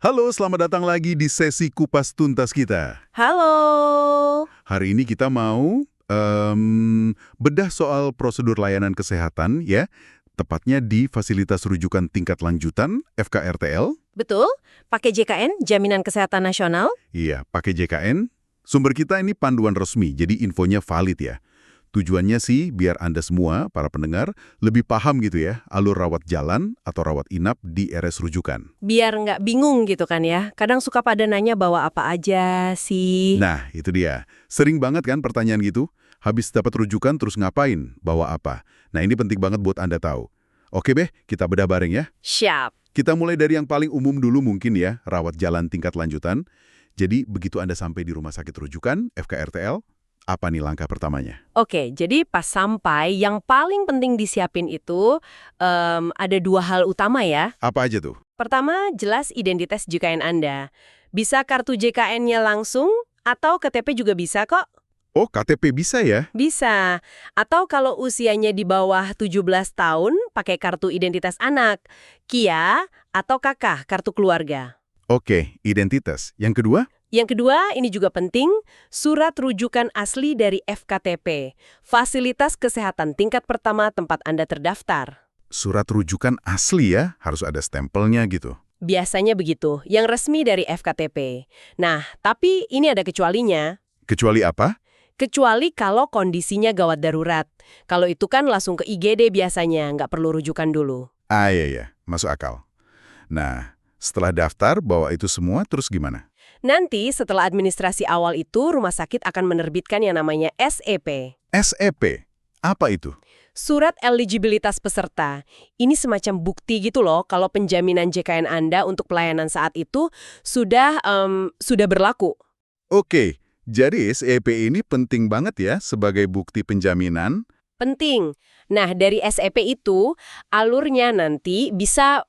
Halo, selamat datang lagi di sesi Kupas Tuntas kita. Halo. Hari ini kita mau bedah soal prosedur layanan kesehatan ya, tepatnya di fasilitas rujukan tingkat lanjutan FKRTL. Betul? Pakai JKN, Jaminan Kesehatan Nasional? Iya, pakai JKN. Sumber kita ini panduan resmi, jadi infonya valid ya. Tujuannya sih biar Anda semua, para pendengar, lebih paham gitu ya, alur rawat jalan atau rawat inap di RS rujukan. Biar nggak bingung gitu kan ya. Kadang suka pada nanya bawa apa aja sih. Nah, itu dia. Sering banget kan pertanyaan gitu? Habis dapat rujukan terus ngapain? Bawa apa? Nah, ini penting banget buat Anda tahu. Oke, Beh, kita bedah bareng ya. Siap. Kita mulai dari yang paling umum dulu mungkin ya, rawat jalan tingkat lanjutan. Jadi, begitu Anda sampai di rumah sakit rujukan, FKRTL, apa nih langkah pertamanya? Oke, jadi pas sampai yang paling penting disiapin itu ada dua hal utama ya. Apa aja tuh? Pertama, jelas identitas JKN Anda. Bisa kartu JKN-nya langsung atau KTP juga bisa kok. Oh, KTP bisa ya? Bisa. Atau kalau usianya di bawah 17 tahun, pakai kartu identitas anak. KIA atau KK, kartu keluarga. Oke, identitas. Yang kedua? Yang kedua, ini juga penting, surat rujukan asli dari FKTP, Fasilitas Kesehatan Tingkat Pertama tempat Anda terdaftar. Surat rujukan asli ya, harus ada stempelnya gitu. Biasanya begitu, yang resmi dari FKTP. Nah, tapi ini ada kecualinya. Kecuali apa? Kecuali kalau kondisinya gawat darurat. Kalau itu kan langsung ke IGD biasanya, nggak perlu rujukan dulu. Ah, iya, masuk akal. Nah, setelah daftar, bawa itu semua, terus gimana? Nanti setelah administrasi awal itu, rumah sakit akan menerbitkan yang namanya SEP. SEP, apa itu? Surat eligibilitas peserta. Ini semacam bukti gitu loh kalau penjaminan JKN Anda untuk pelayanan saat itu sudah berlaku. Oke, jadi SEP ini penting banget ya sebagai bukti penjaminan. Penting. Nah, dari SEP itu, alurnya nanti bisa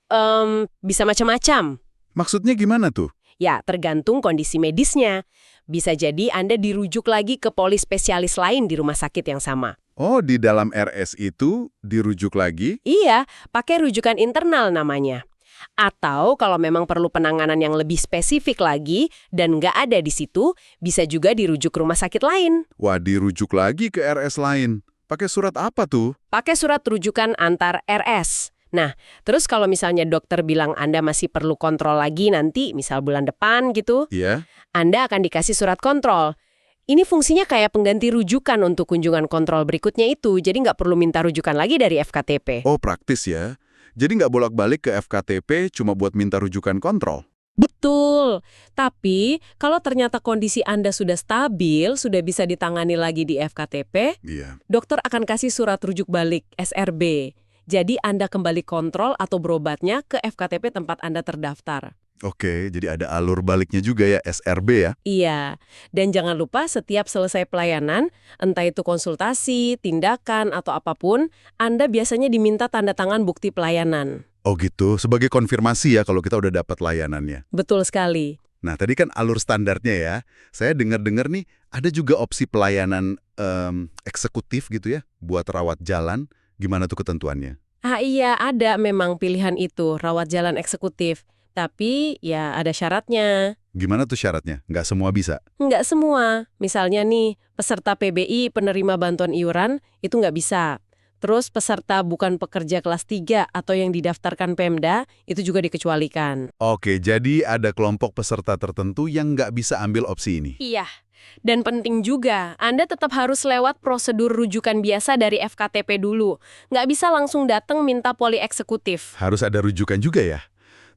macam-macam. Maksudnya gimana tuh? Ya, tergantung kondisi medisnya. Bisa jadi Anda dirujuk lagi ke polispesialis lain di rumah sakit yang sama. Oh, di dalam RS itu dirujuk lagi? Iya, pakai rujukan internal namanya. Atau kalau memang perlu penanganan yang lebih spesifik lagi dan nggak ada di situ, bisa juga dirujuk ke rumah sakit lain. Wah, dirujuk lagi ke RS lain. Pakai surat apa tuh? Pakai surat rujukan antar RS. Nah, terus kalau misalnya dokter bilang Anda masih perlu kontrol lagi nanti, misal bulan depan gitu, Iya. Anda akan dikasih surat kontrol. Ini fungsinya kayak pengganti rujukan untuk kunjungan kontrol berikutnya itu, jadi nggak perlu minta rujukan lagi dari FKTP. Oh, praktis ya. Jadi nggak bolak-balik ke FKTP cuma buat minta rujukan kontrol? Betul, tapi kalau ternyata kondisi Anda sudah stabil, sudah bisa ditangani lagi di FKTP, Iya. dokter akan kasih surat rujuk balik, SRB. Jadi Anda kembali kontrol atau berobatnya ke FKTP tempat Anda terdaftar. Oke, jadi ada alur baliknya juga ya, SRB ya? Iya, dan jangan lupa setiap selesai pelayanan, entah itu konsultasi, tindakan, atau apapun, Anda biasanya diminta tanda tangan bukti pelayanan. Oh gitu, sebagai konfirmasi ya kalau kita udah dapat layanannya. Betul sekali. Nah, tadi kan alur standarnya ya. Saya dengar-dengar nih, ada juga opsi pelayanan eksekutif gitu ya, buat rawat jalan. Gimana tuh ketentuannya? Ah iya, ada memang pilihan itu, rawat jalan eksekutif. Tapi ya ada syaratnya. Gimana tuh syaratnya? Nggak semua bisa? Nggak semua. Misalnya nih, peserta PBI penerima bantuan iuran itu nggak bisa. Terus peserta bukan pekerja kelas 3 atau yang didaftarkan Pemda itu juga dikecualikan. Oke, jadi ada kelompok peserta tertentu yang nggak bisa ambil opsi ini. Iya. Dan penting juga, Anda tetap harus lewat prosedur rujukan biasa dari FKTP dulu. Nggak bisa langsung datang minta poli eksekutif. Harus ada rujukan juga ya?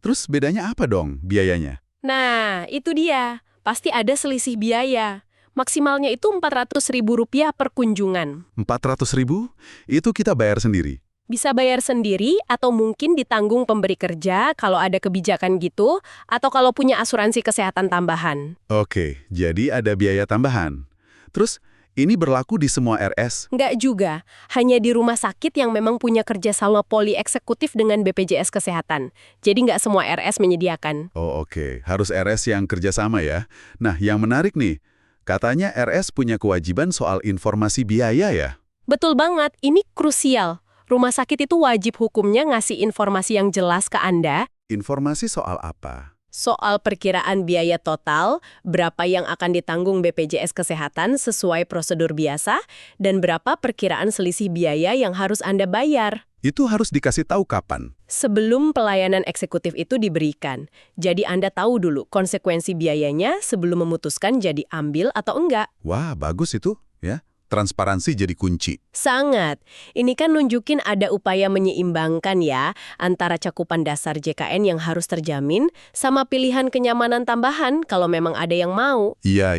Terus bedanya apa dong biayanya? Nah, itu dia. Pasti ada selisih biaya. Maksimalnya itu Rp400.000 per kunjungan. 400.000? Itu kita bayar sendiri. Bisa bayar sendiri atau mungkin ditanggung pemberi kerja kalau ada kebijakan gitu, atau kalau punya asuransi kesehatan tambahan. Oke, jadi ada biaya tambahan. Terus, ini berlaku di semua RS? Nggak juga, hanya di rumah sakit yang memang punya kerjasama poli eksekutif dengan BPJS Kesehatan. Jadi nggak semua RS menyediakan. Oh oke, harus RS yang kerjasama ya. Nah, yang menarik nih, katanya RS punya kewajiban soal informasi biaya ya? Betul banget, ini krusial. Rumah sakit itu wajib hukumnya ngasih informasi yang jelas ke Anda. Informasi soal apa? Soal perkiraan biaya total, berapa yang akan ditanggung BPJS Kesehatan sesuai prosedur biasa, dan berapa perkiraan selisih biaya yang harus Anda bayar. Itu harus dikasih tahu kapan? Sebelum pelayanan eksekutif itu diberikan. Jadi Anda tahu dulu konsekuensi biayanya sebelum memutuskan jadi ambil atau enggak. Wah, bagus itu, ya. Transparansi jadi kunci. Sangat. Ini kan nunjukin ada upaya menyeimbangkan ya antara cakupan dasar JKN yang harus terjamin sama pilihan kenyamanan tambahan kalau memang ada yang mau. Iya.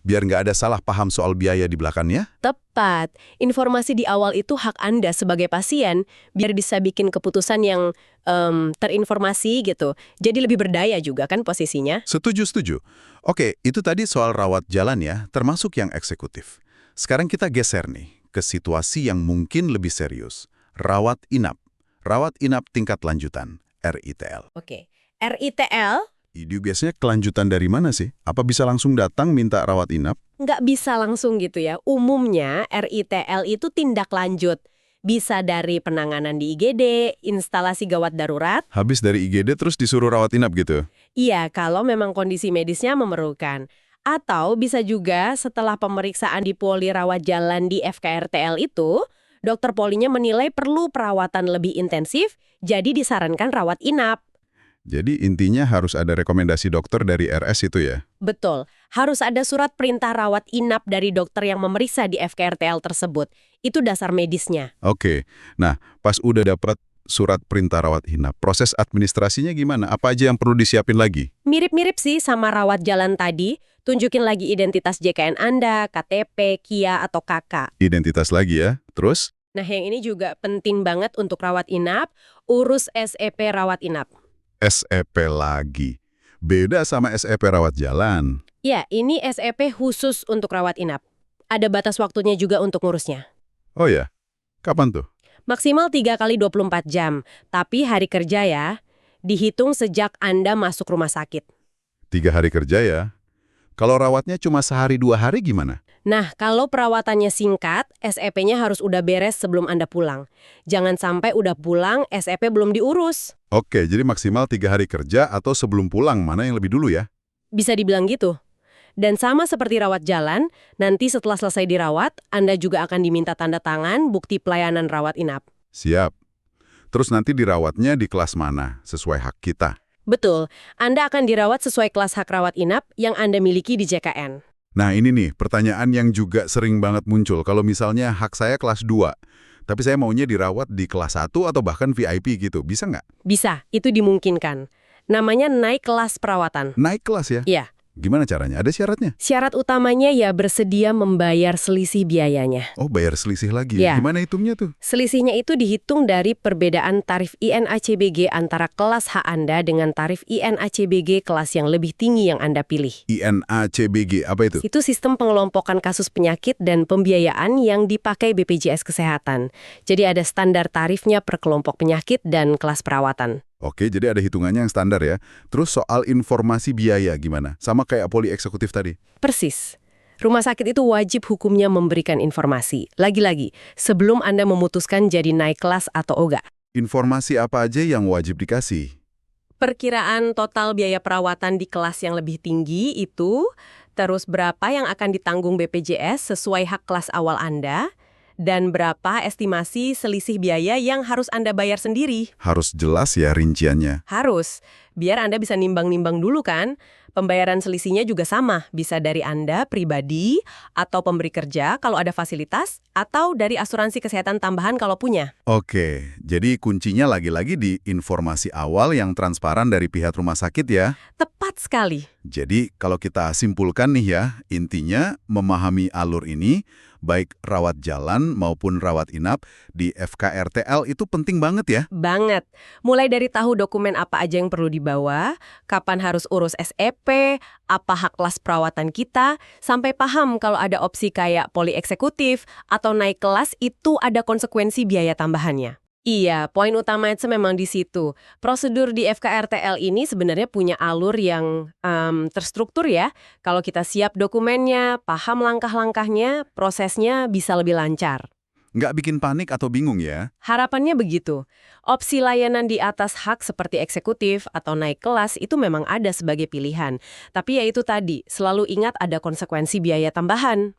Biar nggak ada salah paham soal biaya di belakangnya. Tepat. Informasi di awal itu hak Anda sebagai pasien biar bisa bikin keputusan yang terinformasi gitu. Jadi lebih berdaya juga kan posisinya. Setuju. Oke, itu tadi soal rawat jalan ya, termasuk yang eksekutif. Sekarang kita geser nih ke situasi yang mungkin lebih serius. Rawat inap. Rawat inap tingkat lanjutan, RITL. Oke. RITL Itu biasanya kelanjutan dari mana sih? Apa bisa langsung datang minta rawat inap? nggak bisa langsung gitu ya. Umumnya RITL itu tindak lanjut. Bisa dari penanganan di IGD, instalasi gawat darurat. Habis dari IGD terus disuruh rawat inap gitu? Iya, kalau memang kondisi medisnya memerlukan. Atau bisa juga setelah pemeriksaan di poli rawat jalan di FKRTL itu, dokter polinya menilai perlu perawatan lebih intensif, jadi disarankan rawat inap. Jadi intinya harus ada rekomendasi dokter dari RS itu ya? Betul, harus ada surat perintah rawat inap dari dokter yang memeriksa di FKRTL tersebut. Itu dasar medisnya. Oke. Nah, pas udah dapat surat perintah rawat inap, proses administrasinya gimana? Apa aja yang perlu disiapin lagi? Mirip-mirip sih sama rawat jalan tadi, tunjukin lagi identitas JKN Anda, KTP, KIA, atau KK. Identitas lagi ya. Terus? Nah, yang ini juga penting banget untuk rawat inap, urus SEP rawat inap. SEP lagi. Beda sama SEP rawat jalan. Ya, ini SEP khusus untuk rawat inap. Ada batas waktunya juga untuk ngurusnya. Oh ya? Kapan tuh? Maksimal 3 kali 24 jam, tapi hari kerja ya. Dihitung sejak Anda masuk rumah sakit. 3 hari kerja ya. Kalau rawatnya cuma sehari 2 hari gimana? Nah, kalau perawatannya singkat, SEP-nya harus udah beres sebelum Anda pulang. Jangan sampai udah pulang, SEP belum diurus. Oke, jadi maksimal 3 hari kerja atau sebelum pulang, mana yang lebih dulu ya? Bisa dibilang gitu. Dan sama seperti rawat jalan, nanti setelah selesai dirawat, Anda juga akan diminta tanda tangan bukti pelayanan rawat inap. Siap. Terus nanti dirawatnya di kelas mana, sesuai hak kita? Betul, Anda akan dirawat sesuai kelas hak rawat inap yang Anda miliki di JKN. Nah ini nih, pertanyaan yang juga sering banget muncul. Kalau misalnya hak saya kelas 2, tapi saya maunya dirawat di kelas 1 atau bahkan VIP gitu, bisa nggak? Bisa, itu dimungkinkan. Namanya naik kelas perawatan. Naik kelas ya? Iya. Gimana caranya? Ada syaratnya? Syarat utamanya ya bersedia membayar selisih biayanya. Oh, bayar selisih lagi. Ya. Gimana hitungnya tuh? Selisihnya itu dihitung dari perbedaan tarif INACBG antara kelas H Anda dengan tarif INACBG kelas yang lebih tinggi yang Anda pilih. INACBG, apa itu? Itu sistem pengelompokan kasus penyakit dan pembiayaan yang dipakai BPJS Kesehatan. Jadi ada standar tarifnya per kelompok penyakit dan kelas perawatan. Oke, jadi ada hitungannya yang standar ya. Terus soal informasi biaya gimana? Sama kayak poli eksekutif tadi? Persis. Rumah sakit itu wajib hukumnya memberikan informasi. Lagi-lagi, sebelum Anda memutuskan jadi naik kelas atau enggak. Informasi apa aja yang wajib dikasih? Perkiraan total biaya perawatan di kelas yang lebih tinggi itu, terus berapa yang akan ditanggung BPJS sesuai hak kelas awal Anda, dan berapa estimasi selisih biaya yang harus Anda bayar sendiri. Harus jelas ya rinciannya. Harus, biar Anda bisa nimbang-nimbang dulu kan. Pembayaran selisihnya juga sama, bisa dari Anda pribadi atau pemberi kerja kalau ada fasilitas, atau dari asuransi kesehatan tambahan kalau punya. Oke, jadi kuncinya lagi-lagi di informasi awal yang transparan dari pihak rumah sakit ya. Tepat sekali. Jadi kalau kita simpulkan nih ya, intinya memahami alur ini, baik rawat jalan maupun rawat inap di FKRTL itu penting banget ya. Banget. Mulai dari tahu dokumen apa aja yang perlu dibawa, kapan harus urus SEP, apa hak kelas perawatan kita, sampai paham kalau ada opsi kayak poli eksekutif atau naik kelas itu ada konsekuensi biaya tambahannya. Iya, poin utama itu memang di situ. Prosedur di FKRTL ini sebenarnya punya alur yang terstruktur ya. Kalau kita siap dokumennya, paham langkah-langkahnya, prosesnya bisa lebih lancar. Nggak bikin panik atau bingung ya? Harapannya begitu. Opsi layanan di atas hak seperti eksekutif atau naik kelas itu memang ada sebagai pilihan. Tapi ya itu tadi, selalu ingat ada konsekuensi biaya tambahan.